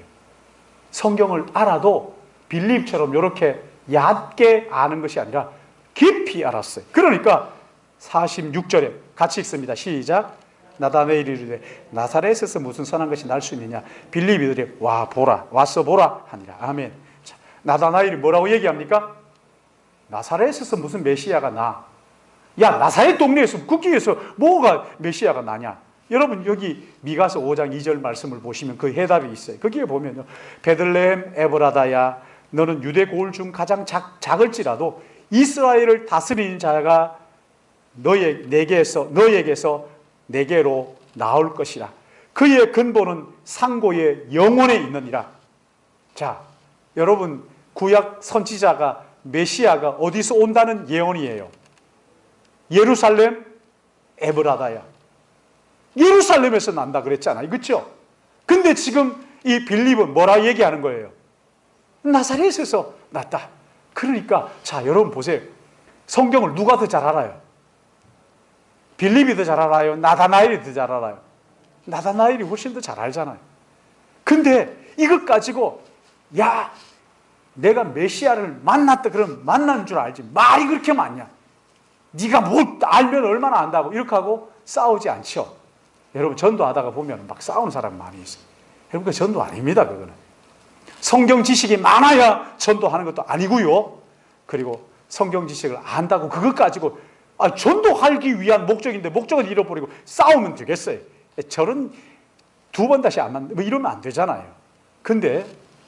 A: 성경을 알아도 빌립처럼 이렇게 얕게 아는 것이 아니라 깊이 알았어요. 그러니까 46절에 같이 읽습니다. 시작. 나다나엘이 이르되 나사렛에서 무슨 선한 것이 날 수 있느냐. 빌립이들이 와 보라, 와서 보라 하니라. 아멘. 자, 나다나엘이 뭐라고 얘기합니까? 나사렛에서 무슨 메시아가 나? 야, 나사렛 동네에서 국기에서 뭐가 메시아가 나냐? 여러분 여기 미가서 5장 2절 말씀을 보시면 그 해답이 있어요. 거기에 보면요, 베들레헴 에브라다야, 너는 유대 고을 중 가장 작을지라도 이스라엘을 다스리는 자가 너에게서 내게로 나올 것이라. 그의 근본은 상고의 영혼에 있느니라. 자, 여러분 구약 선지자가 메시아가 어디서 온다는 예언이에요? 예루살렘 에브라다야. 예루살렘에서 난다 그랬잖아요. 그렇죠? 근데 지금 이 빌립은 뭐라 얘기하는 거예요? 나사렛에서 났다. 그러니까 자, 여러분 보세요. 성경을 누가 더 잘 알아요? 빌립이 더 잘 알아요? 나다나엘이 더 잘 알아요? 나다나엘이 훨씬 더 잘 알잖아요. 근데 이것 가지고 야, 내가 메시아를 만났다 그러면 만난 줄 알지 말이 그렇게 많냐? 네가 뭐 알면 얼마나 안다고 이렇게 하고 싸우지 않죠. 여러분 전도하다가 보면 막 싸우는 사람 많이 있어요. 여러분 그 전도 아닙니다. 그거는 성경 지식이 많아야 전도하는 것도 아니고요. 그리고 성경 지식을 안다고 그것 가지고 전도하기 위한 목적인데 목적을 잃어버리고 싸우면 되겠어요. 저런 두 번 다시 안 만나 뭐 이러면 안 되잖아요. 근데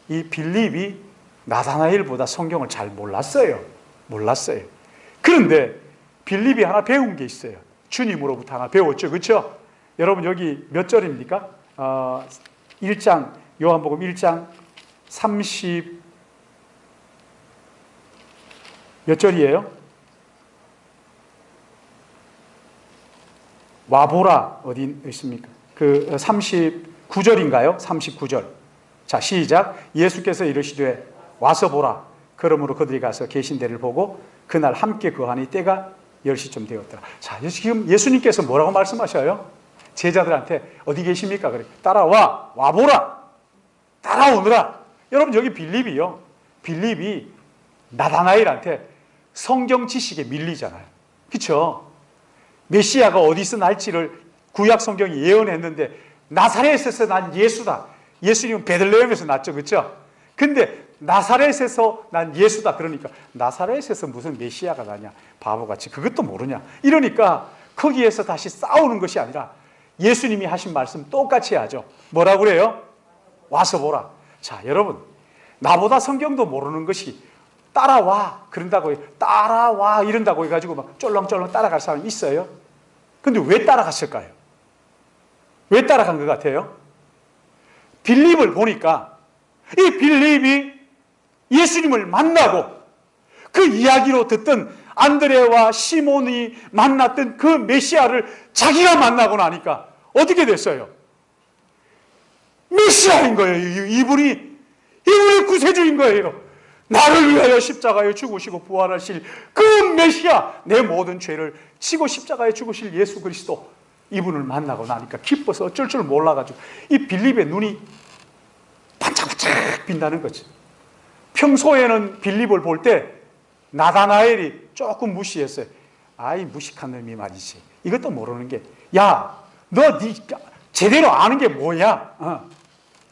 A: 이 빌립이 나다나엘보다 성경을 잘 몰랐어요. 그런데 빌립이 하나 배운 게 있어요. 주님으로부터 하나 배웠죠. 그렇죠? 여러분 여기 몇 절입니까? 1장 요한복음 1장 30 몇 절이에요? 와보라 어디 있습니까? 그 39절인가요? 39절. 자, 시작. 예수께서 이르시되 와서 보라. 그러므로 그들이 가서 계신 데를 보고 그날 함께 거하니 때가 10시쯤 되었더라. 자, 지금 예수님께서 뭐라고 말씀하셔요? 제자들한테 어디 계십니까? 그래. 따라와. 와보라. 따라오느라. 여러분 여기 빌립이요. 빌립이 나다나엘한테 성경 지식에 밀리잖아요. 그렇죠? 메시아가 어디서 날지를 구약 성경이 예언했는데 나사렛에서 난 예수다. 예수님은 베들레헴에서 났죠. 그렇죠? 근데 나사렛에서 난 예수다. 그러니까 나사렛에서 무슨 메시아가 나냐. 바보같이 그것도 모르냐. 이러니까 거기에서 다시 싸우는 것이 아니라 예수님이 하신 말씀 똑같이 하죠. 뭐라고 그래요? 와서 보라. 자, 여러분 나보다 성경도 모르는 것이 따라와 그런다고 따라와 이런다고 해가지고 막 쫄렁쫄렁 따라갈 사람 있어요? 근데 왜 따라갔을까요? 왜 따라간 것 같아요? 빌립을 보니까 이 빌립이 예수님을 만나고 그 이야기로 듣던 안드레와 시몬이 만났던 그 메시아를 자기가 만나고 나니까 어떻게 됐어요? 메시아인 거예요. 이분이 구세주인 거예요. 나를 위하여 십자가에 죽으시고 부활하실 그 메시아, 내 모든 죄를 지고 십자가에 죽으실 예수 그리스도, 이분을 만나고 나니까 기뻐서 어쩔 줄 몰라가지고 이 빌립의 눈이 반짝반짝 빛나는 거지. 평소에는 빌립을 볼 때 나다나엘이 조금 무시했어요. 아이, 무식한 놈이 말이지. 이것도 모르는 게, 야, 너 제대로 아는 게 뭐야?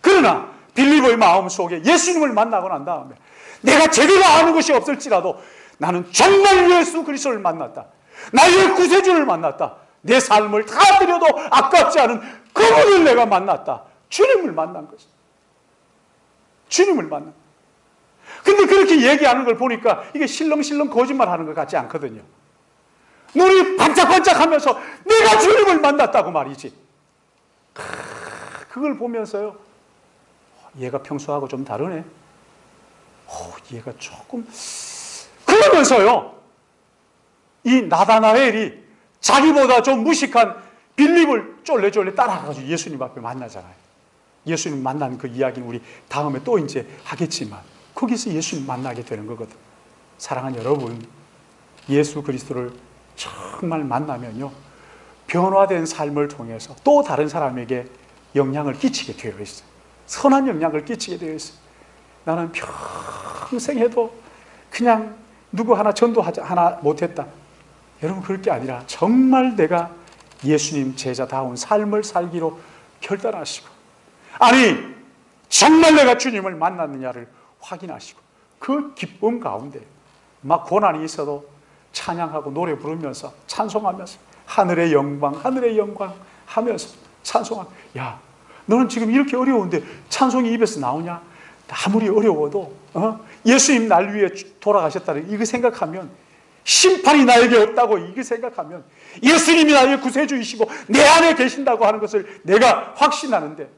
A: 그러나 빌립의 마음 속에 예수님을 만나고 난 다음에 내가 제대로 아는 것이 없을지라도 나는 정말 예수 그리스도를 만났다. 나의 구세주를 만났다. 내 삶을 다 드려도 아깝지 않은 그분을 내가 만났다. 주님을 만난 거죠. 주님을 만난. 근데 그렇게 얘기하는 걸 보니까 이게 실렁실렁 거짓말하는 것 같지 않거든요. 눈이 반짝반짝하면서 내가 주님을 만났다고 말이지. 그걸 보면서요, 얘가 평소하고 좀 다르네. 얘가 조금, 그러면서요, 이 나다나엘이 자기보다 좀 무식한 빌립을 쫄래쫄래 따라가가지고 예수님 앞에 만나잖아요. 예수님 만난 그 이야기는 우리 다음에 또 이제 하겠지만, 거기서 예수님 만나게 되는 거거든. 사랑하는 여러분, 예수 그리스도를 정말 만나면요, 변화된 삶을 통해서 또 다른 사람에게 영향을 끼치게 되어 있어요. 선한 영향을 끼치게 되어 있어요. 나는 평생 해도 그냥 누구 하나 전도하자 하나 못했다. 여러분, 그럴 게 아니라 정말 내가 예수님 제자다운 삶을 살기로 결단하시고, 아니 정말 내가 주님을 만났느냐를 확인하시고, 그 기쁨 가운데 막 고난이 있어도 찬양하고 노래 부르면서 찬송하면서 하늘의 영광 하면서 찬송하고, 야, 너는 지금 이렇게 어려운데 찬송이 입에서 나오냐? 아무리 어려워도 예수님 날 위해 돌아가셨다는 이거 생각하면, 심판이 나에게 없다고 이거 생각하면, 예수님이 나의 구세주이시고 내 안에 계신다고 하는 것을 내가 확신하는데,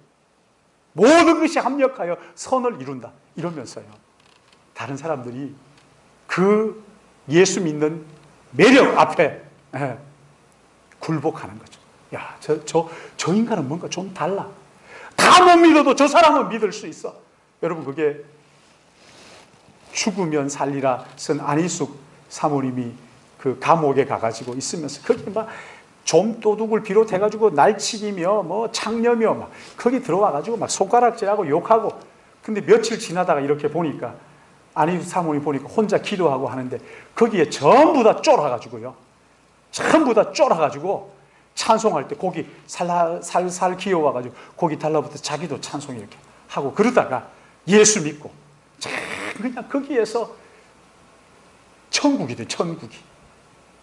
A: 모든 것이 합력하여 선을 이룬다 이러면서요, 다른 사람들이 그 예수 믿는 매력 앞에 굴복하는 거죠. 야, 저 인간은 뭔가 좀 달라. 다 못 믿어도 저 사람은 믿을 수 있어. 여러분, 그게 죽으면 살리라 쓴 안희숙 사모님이 그 감옥에 가가지고 있으면서 거기 막 좀도둑을 비롯해가지고 날치기며 뭐 창녀며 막 거기 들어와가지고 막 손가락질하고 욕하고, 근데 며칠 지나다가 이렇게 보니까 안희숙 사모님 보니까 혼자 기도하고 하는데 거기에 전부 다 쫄아가지고요, 전부 다 쫄아가지고 찬송할 때 고기 살살 기어와가지고 고기 달라붙어 자기도 찬송 이렇게 하고 그러다가 예수 믿고 그냥 거기에서 천국이 돼. 천국이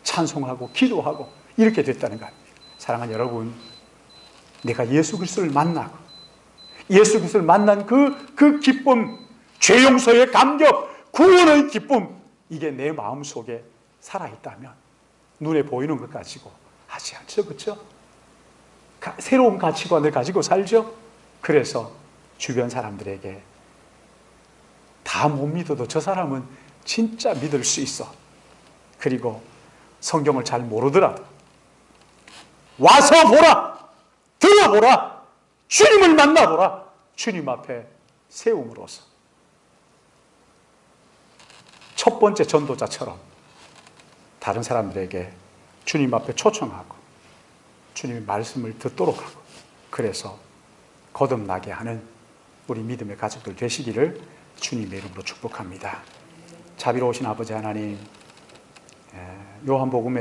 A: 찬송하고 기도하고 이렇게 됐다는 거 아닙니까? 사랑하는 여러분, 내가 예수 그리스도를 만나고 예수 그리스도를 만난 그 기쁨, 죄 용서의 감격, 구원의 기쁨, 이게 내 마음속에 살아있다면 눈에 보이는 것 가지고 하지 않죠. 그렇죠? 새로운 가치관을 가지고 살죠. 그래서 주변 사람들에게 다 못 믿어도 저 사람은 진짜 믿을 수 있어. 그리고 성경을 잘 모르더라도 와서 보라, 들어보라, 주님을 만나보라. 주님 앞에 세움으로써 첫 번째 전도자처럼 다른 사람들에게 주님 앞에 초청하고 주님의 말씀을 듣도록 하고, 그래서 거듭나게 하는 우리 믿음의 가족들 되시기를 주님의 이름으로 축복합니다. 자비로우신 아버지 하나님, 요한복음에